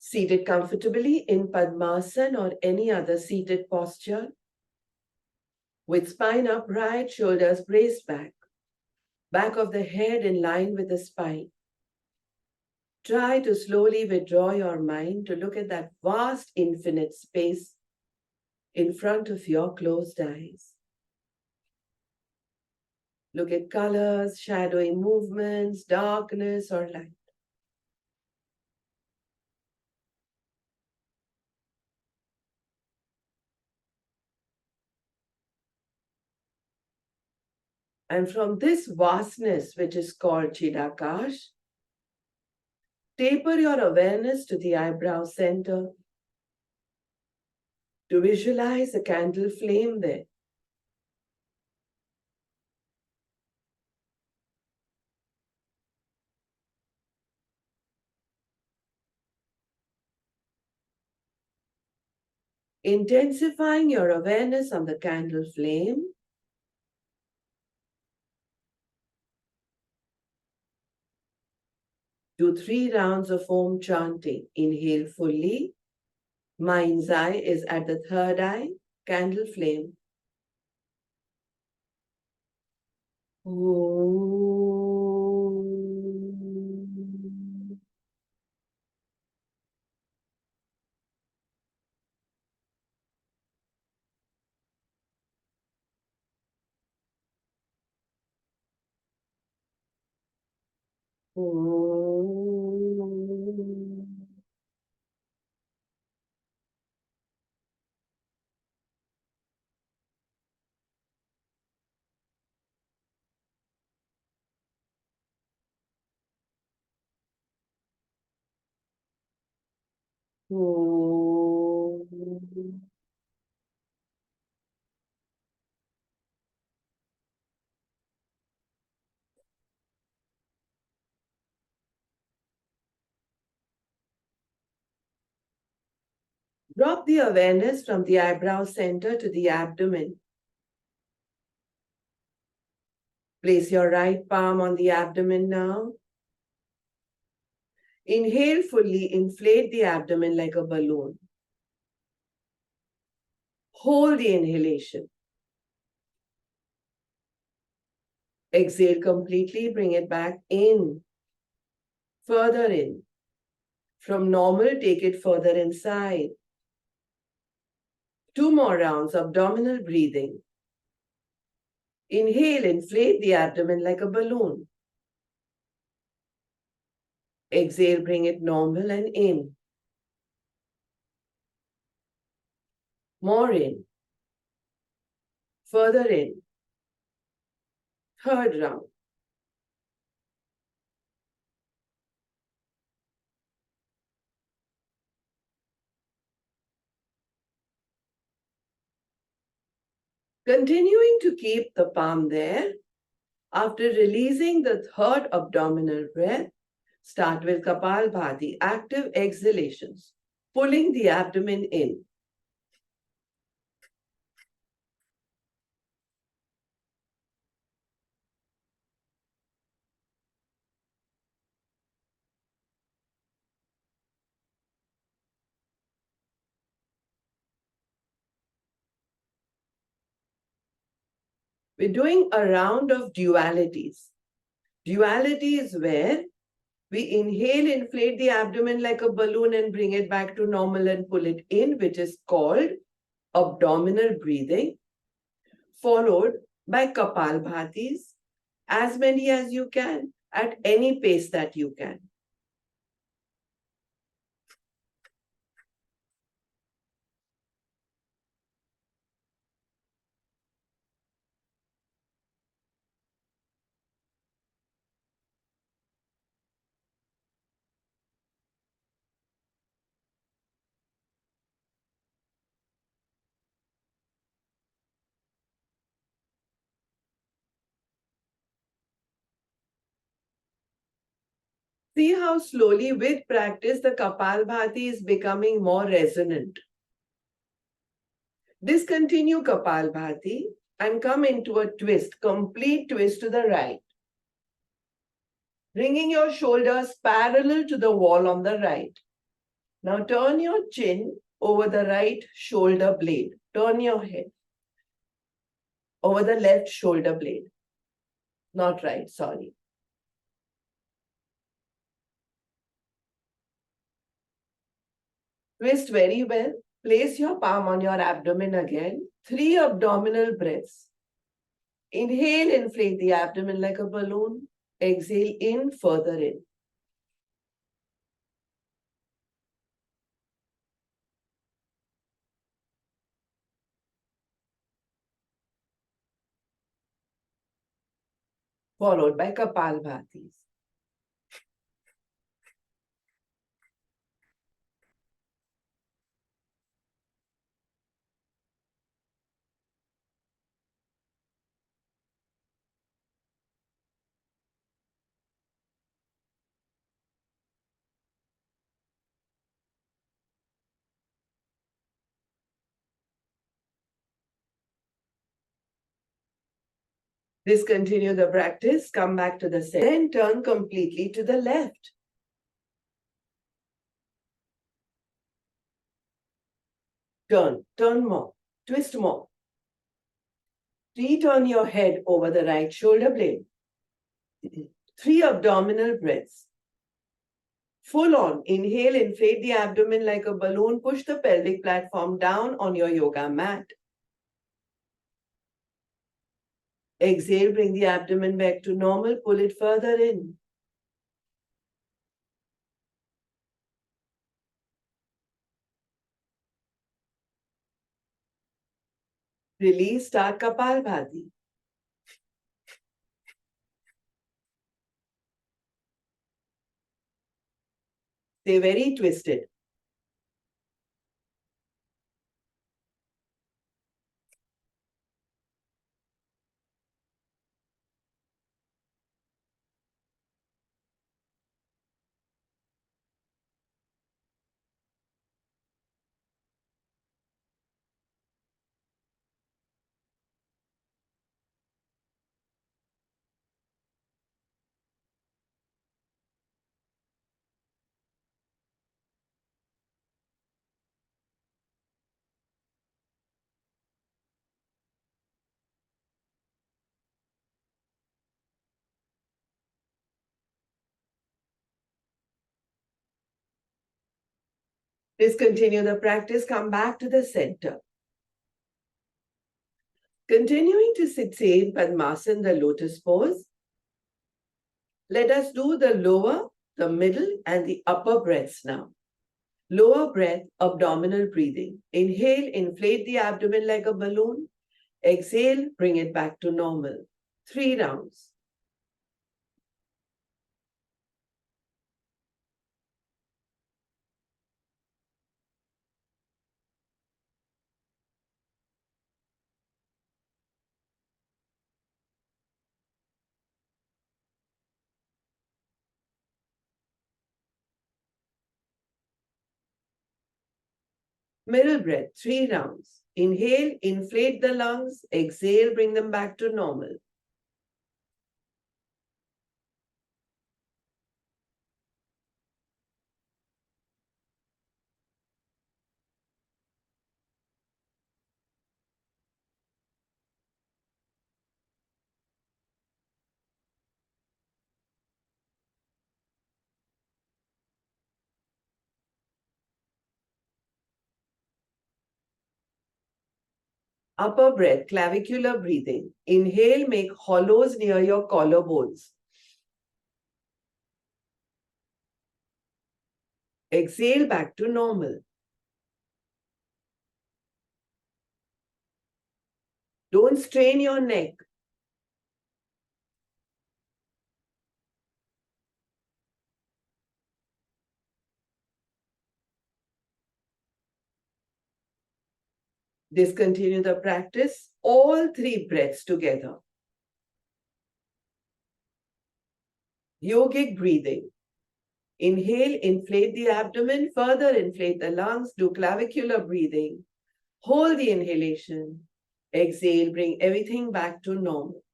Seated comfortably in Padmasana or any other seated posture, with spine upright, shoulders braced back, back of the head in line with the spine. Try to slowly withdraw your mind to look at that vast infinite space in front of your closed eyes. Look at colors, shadowy movements, darkness or light. And from this vastness, which is called Chidakash, taper your awareness to the eyebrow center to visualize a candle flame there. Intensifying your awareness on the candle flame, do 3 rounds of Om chanting. Inhale fully. Mind's eye is at the third eye, candle flame. Om. Om. Om. Drop the awareness from the eyebrow center to the abdomen. Place your right palm on the abdomen now. Inhale fully, inflate the abdomen like a balloon. Hold the inhalation. Exhale completely, bring it back in, further in. From normal, take it further inside. 2 more rounds, abdominal breathing. Inhale, inflate the abdomen like a balloon. Exhale, bring it normal and in. More in. Further in. Third round. Continuing to keep the palm there. After releasing the third abdominal breath, start with Kapalbhati, active exhalations, pulling the abdomen in. We're doing a round of dualities. Duality is where we inhale, inflate the abdomen like a balloon and bring it back to normal and pull it in, which is called abdominal breathing, followed by Kapalbhatis, as many as you can, at any pace that you can. See how slowly with practice the Kapalbhati is becoming more resonant. Discontinue Kapalbhati and come into a twist, complete twist to the right. Bringing your shoulders parallel to the wall on the right. Now turn your chin over the right shoulder blade. Turn your head over the left shoulder blade. Not right, sorry. Twist very well. Place your palm on your abdomen again. 3 abdominal breaths. Inhale, inflate the abdomen like a balloon. Exhale in, further in. Followed by Kapalbhatis. Discontinue the practice, come back to the center, then turn completely to the left. Turn more, twist more. Return your head over the right shoulder blade. 3 abdominal breaths. Full on, inhale, inflate the abdomen like a balloon, push the pelvic platform down on your yoga mat. Exhale, bring the abdomen back to normal, pull it further in. Release, start Kapalbhati. Stay very twisted. Discontinue the practice, come back to the center. Continuing to sit in Padmasana, the lotus pose, let us do the lower, the middle, and the upper breaths now. Lower breath, abdominal breathing. Inhale, inflate the abdomen like a balloon. Exhale, bring it back to normal. 3 rounds. Middle breath, 3 rounds. Inhale, inflate the lungs. Exhale, bring them back to normal. Upper breath, clavicular breathing. Inhale, make hollows near your collarbones. Exhale back to normal. Don't strain your neck. Discontinue the practice, all 3 breaths together. Yogic breathing. Inhale, inflate the abdomen, further inflate the lungs, do clavicular breathing. Hold the inhalation. Exhale, bring everything back to normal.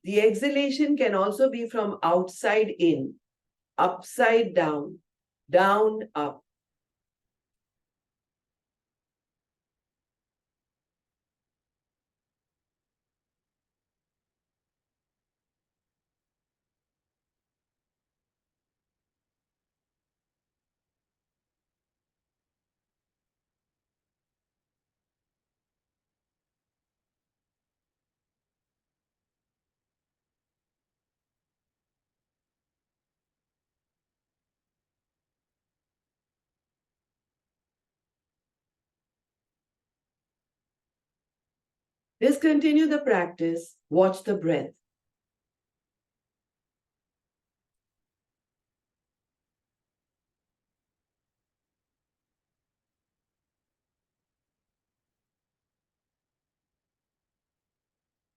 The exhalation can also be from outside in, upside down, down, up. Discontinue the practice, watch the breath.